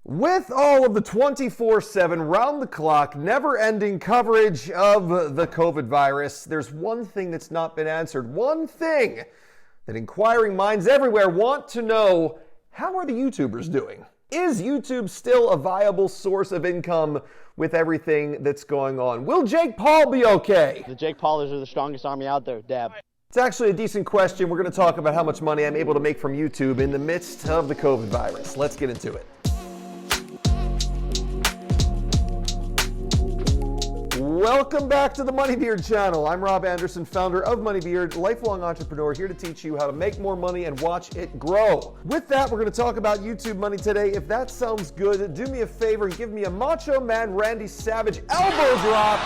With all of the 24/7, round-the-clock, never-ending coverage of the COVID virus, there's one thing that's not been answered. One thing that inquiring minds everywhere want to know: how are the YouTubers doing? Is YouTube still a viable source of income with everything that's going on? Will Jake Paul be okay? The Jake Paulers are the strongest army out there, Dab. It's actually a decent question. We're going to talk about how much money I'm able to make from YouTube in the midst of the COVID virus. Let's get into it. Welcome back to the Moneybeard channel. I'm Rob Anderson, founder of Moneybeard, lifelong entrepreneur, here to teach you how to make more money and watch it grow. With that, we're going to talk about YouTube money today. If that sounds good, do me a favor and give me a Macho Man Randy Savage elbow drop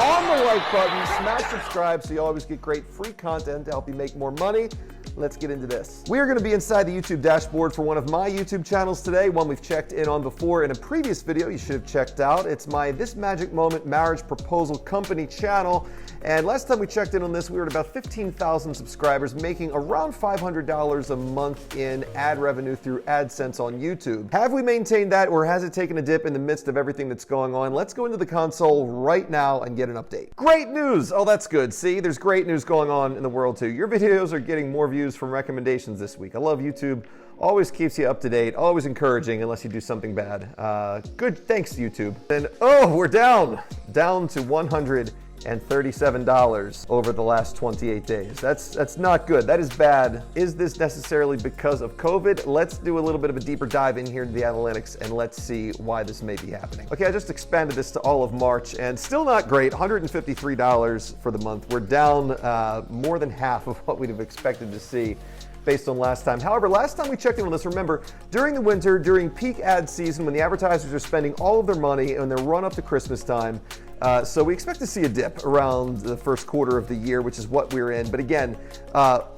on the like button. Smash subscribe so you always get great free content to help you make more money. Let's get into this. We are going to be inside the YouTube dashboard for one of my YouTube channels today, one we've checked in on before in a previous video you should have checked out. It's my This Magic Moment Marriage Proposal Company channel. And last time we checked in on this, we were at about 15,000 subscribers, making around $500 a month in ad revenue through Adsense on YouTube. Have we maintained that, or has it taken a dip in the midst of everything that's going on? Let's go into the console right now and get an update. Great news! Oh, that's good. See, there's great news going on in the world too. Your videos are getting more views from recommendations this week. I love YouTube. Always keeps you up to date, always encouraging unless you do something bad. Good, thanks YouTube. And oh, we're down to $137 over the last 28 days. That's not good. That is bad. Is this necessarily because of COVID? Let's do a little bit of a deeper dive in here into the analytics and let's see why this may be happening. Okay, I just expanded this to all of March and still not great. $153 for the month. We're down more than half of what we'd have expected to see based on last time. However, last time we checked in on this, remember, during the winter, during peak ad season, when the advertisers are spending all of their money and their run up to Christmas time, so we expect to see a dip around the first quarter of the year, which is what we're in. But again,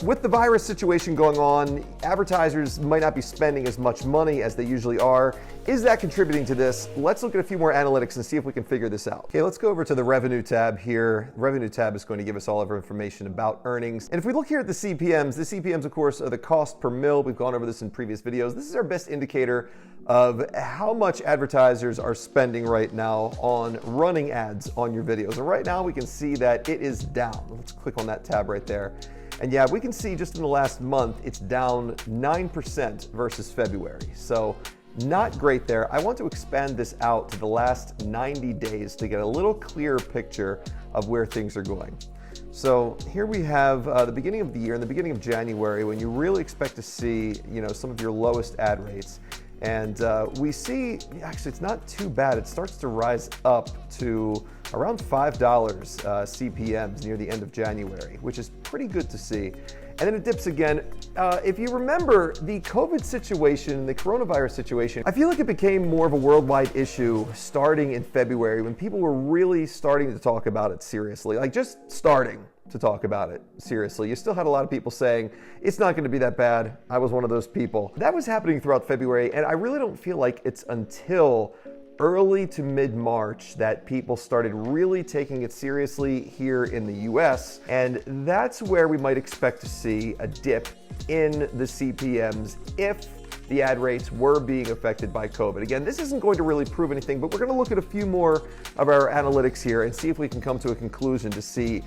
with the virus situation going on, advertisers might not be spending as much money as they usually are. Is that contributing to this? Let's look at a few more analytics and see if we can figure this out. Okay, let's go over to the revenue tab here. The revenue tab is going to give us all of our information about earnings. And if we look here at the CPMs, of course, are the cost per mil. We've gone over this in previous videos. This is our best indicator of how much advertisers are spending right now on running ads on your videos. And right now we can see that it is down. Let's click on that tab right there. And yeah, we can see just in the last month, it's down 9% versus February. So not great there. I want to expand this out to the last 90 days to get a little clearer picture of where things are going. So here we have the beginning of the year, in the beginning of January, when you really expect to see, some of your lowest ad rates. And we see, actually, it's not too bad. It starts to rise up to around $5 CPMs near the end of January, which is pretty good to see. And then it dips again. If you remember the COVID situation, the coronavirus situation, I feel like it became more of a worldwide issue starting in February when people were really starting to talk about it seriously, like just starting to talk about it seriously. You still had a lot of people saying, it's not going to be that bad. I was one of those people. That was happening throughout February, and I really don't feel like it's until early to mid-March that people started really taking it seriously here in the US, and that's where we might expect to see a dip in the CPMs if the ad rates were being affected by COVID. Again, this isn't going to really prove anything, but we're going to look at a few more of our analytics here and see if we can come to a conclusion to see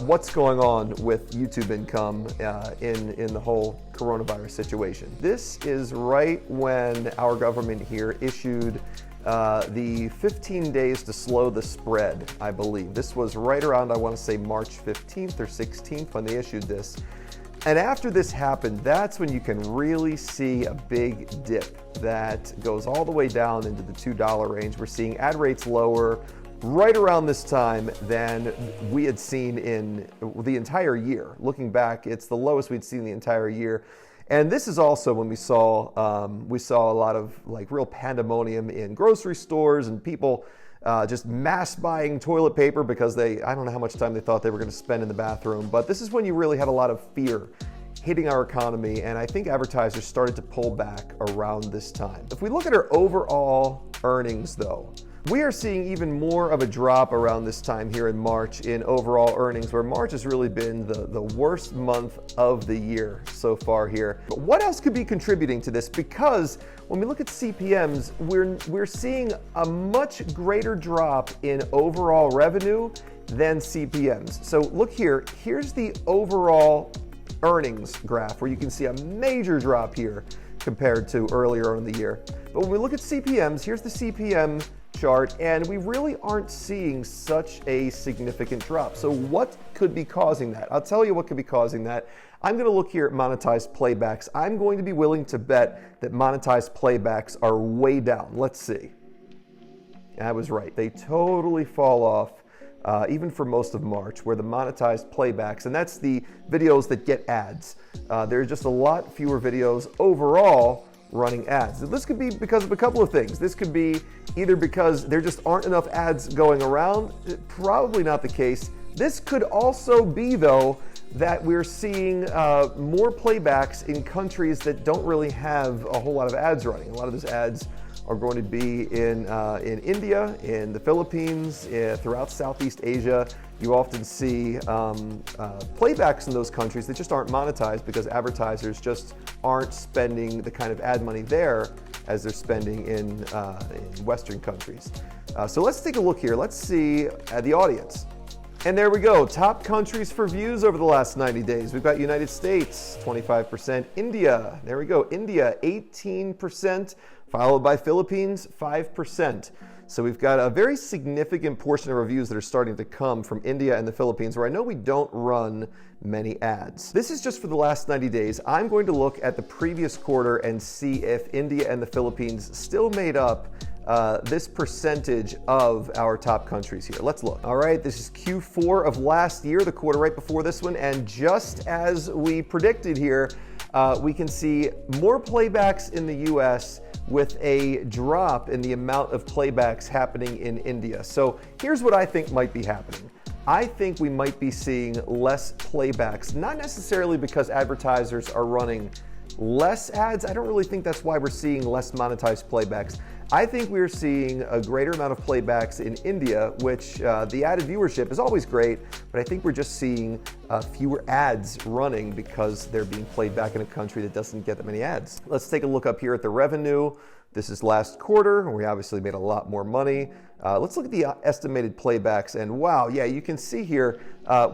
what's going on with YouTube income in the whole coronavirus situation. This is right when our government here issued the 15 days to slow the spread, I believe. This was right around, I want to say, March 15th or 16th when they issued this. And after this happened, that's when you can really see a big dip that goes all the way down into the $2 range. We're seeing ad rates lower right around this time than we had seen in the entire year. Looking back, it's the lowest we'd seen the entire year. And this is also when we saw a lot of like real pandemonium in grocery stores and people just mass buying toilet paper because I don't know how much time they thought they were going to spend in the bathroom. But this is when you really had a lot of fear hitting our economy, and I think advertisers started to pull back around this time. If we look at our overall earnings though, We are seeing even more of a drop around this time here in March in overall earnings, where March has really been the worst month of the year so far here. But what else could be contributing to this? Because when we look at CPMs, we're seeing a much greater drop in overall revenue than CPMs. So look here, here's the overall earnings graph where you can see a major drop here compared to earlier in the year. But when we look at CPMs, here's the CPM chart, and we really aren't seeing such a significant drop. So what could be causing that? I'll tell you what could be causing that. I'm going to look here at monetized playbacks. I'm going to be willing to bet that monetized playbacks are way down. Let's see. I was right. They totally fall off. Even for most of March, where the monetized playbacks, and that's the videos that get ads. There are just a lot fewer videos overall running ads. This could be because of a couple of things. This could be either because there just aren't enough ads going around, probably not the case. This could also be, though, that we're seeing more playbacks in countries that don't really have a whole lot of ads running. A lot of those ads are going to be in India, in the Philippines, throughout Southeast Asia. You often see playbacks in those countries that just aren't monetized because advertisers just aren't spending the kind of ad money there as they're spending in Western countries. So let's take a look here. Let's see the audience. And there we go, top countries for views over the last 90 days. We've got United States, 25%, India, there we go, India, 18%, followed by Philippines, 5%. So we've got a very significant portion of reviews that are starting to come from India and the Philippines, where I know we don't run many ads. This is just for the last 90 days. I'm going to look at the previous quarter and see if India and the Philippines still made up this percentage of our top countries here. Let's look. All right, this is Q4 of last year, the quarter right before this one, and just as we predicted here, we can see more playbacks in the US with a drop in the amount of playbacks happening in India. So here's what I think might be happening. I think we might be seeing less playbacks, not necessarily because advertisers are running less ads. I don't really think that's why we're seeing less monetized playbacks. I think we're seeing a greater amount of playbacks in India, which the added viewership is always great, but I think we're just seeing fewer ads running because they're being played back in a country that doesn't get that many ads. Let's take a look up here at the revenue. This is last quarter, and we obviously made a lot more money. Let's look at the estimated playbacks, and wow, yeah, you can see here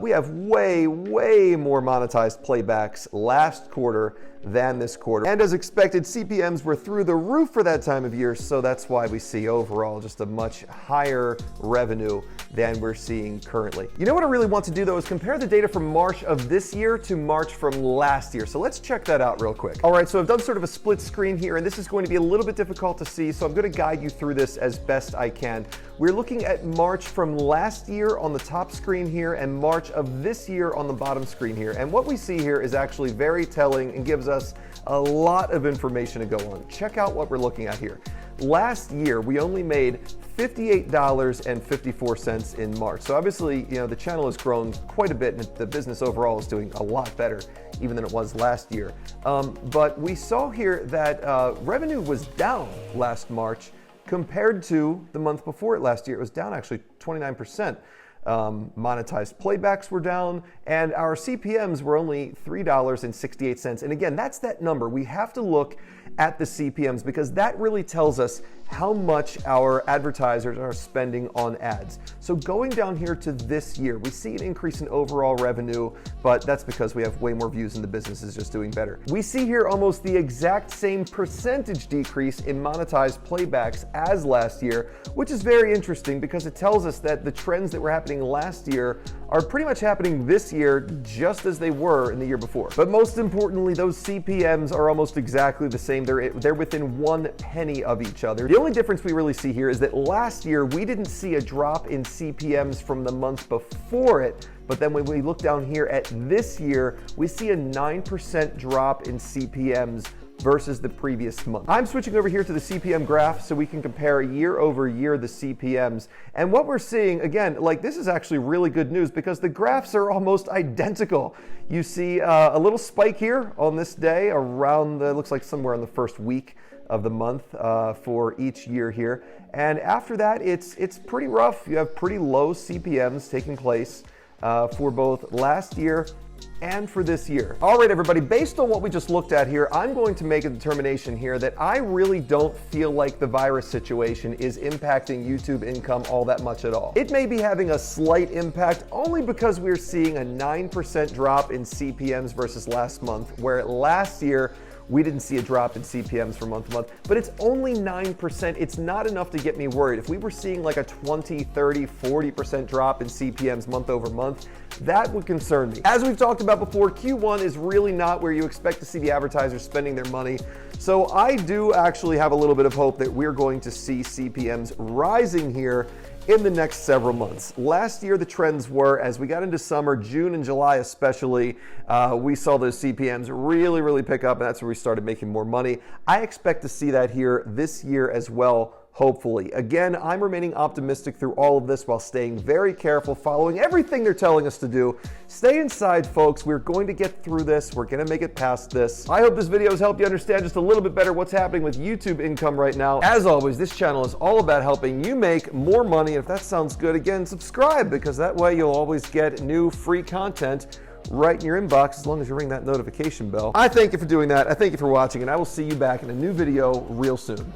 we have way more monetized playbacks last quarter than this quarter. And as expected, CPMs were through the roof for that time of year, so that's why we see overall just a much higher revenue than we're seeing currently. You know what I really want to do, though, is compare the data from March of this year to March from last year. So let's check that out real quick. All right, so I've done sort of a split screen here, and this is going to be a little bit difficult to see, so I'm going to guide you through this as best I can. We're looking at March from last year on the top screen here and March of this year on the bottom screen here. And what we see here is actually very telling and gives us a lot of information to go on. Check out what we're looking at here. Last year, we only made $58.54 in March. So obviously, you know, the channel has grown quite a bit and the business overall is doing a lot better even than it was last year. But we saw here that revenue was down last March compared to the month before it last year. It was down actually 29%. Monetized playbacks were down, and our CPMs were only $3.68. And again, that's that number. We have to look at the CPMs because that really tells us how much our advertisers are spending on ads. So going down here to this year, we see an increase in overall revenue, but that's because we have way more views and the business is just doing better. We see here almost the exact same percentage decrease in monetized playbacks as last year, which is very interesting because it tells us that the trends that were happening last year are pretty much happening this year just as they were in the year before. But most importantly, those CPMs are almost exactly the same. They're within 1 penny of each other. The only difference we really see here is that last year we didn't see a drop in CPMs from the month before it, but then when we look down here at this year, we see a 9% drop in CPMs versus the previous month. I'm switching over here to the CPM graph so we can compare year over year the CPMs. And what we're seeing, again, like this is actually really good news because the graphs are almost identical. You see a little spike here on this day around looks like somewhere in the first week of the month for each year here. And after that, it's pretty rough. You have pretty low CPMs taking place for both last year and for this year. All right, everybody, based on what we just looked at here, I'm going to make a determination here that I really don't feel like the virus situation is impacting YouTube income all that much at all. It may be having a slight impact only because we're seeing a 9% drop in CPMs versus last month, where last year we didn't see a drop in CPMs from month to month, but it's only 9%. It's not enough to get me worried. If we were seeing like a 20, 30, 40% drop in CPMs month over month, that would concern me. As we've talked about before, Q1 is really not where you expect to see the advertisers spending their money. So I do actually have a little bit of hope that we're going to see CPMs rising here in the next several months. Last year, the trends were, as we got into summer, June and July especially, we saw those CPMs really pick up, and that's where we started making more money. I expect to see that here this year as well, hopefully. Again, I'm remaining optimistic through all of this while staying very careful, following everything they're telling us to do. Stay inside, folks. We're going to get through this. We're going to make it past this. I hope this video has helped you understand just a little bit better what's happening with YouTube income right now. As always, this channel is all about helping you make more money. And if that sounds good, again, subscribe, because that way you'll always get new free content right in your inbox as long as you ring that notification bell. I thank you for doing that. I thank you for watching, and I will see you back in a new video real soon.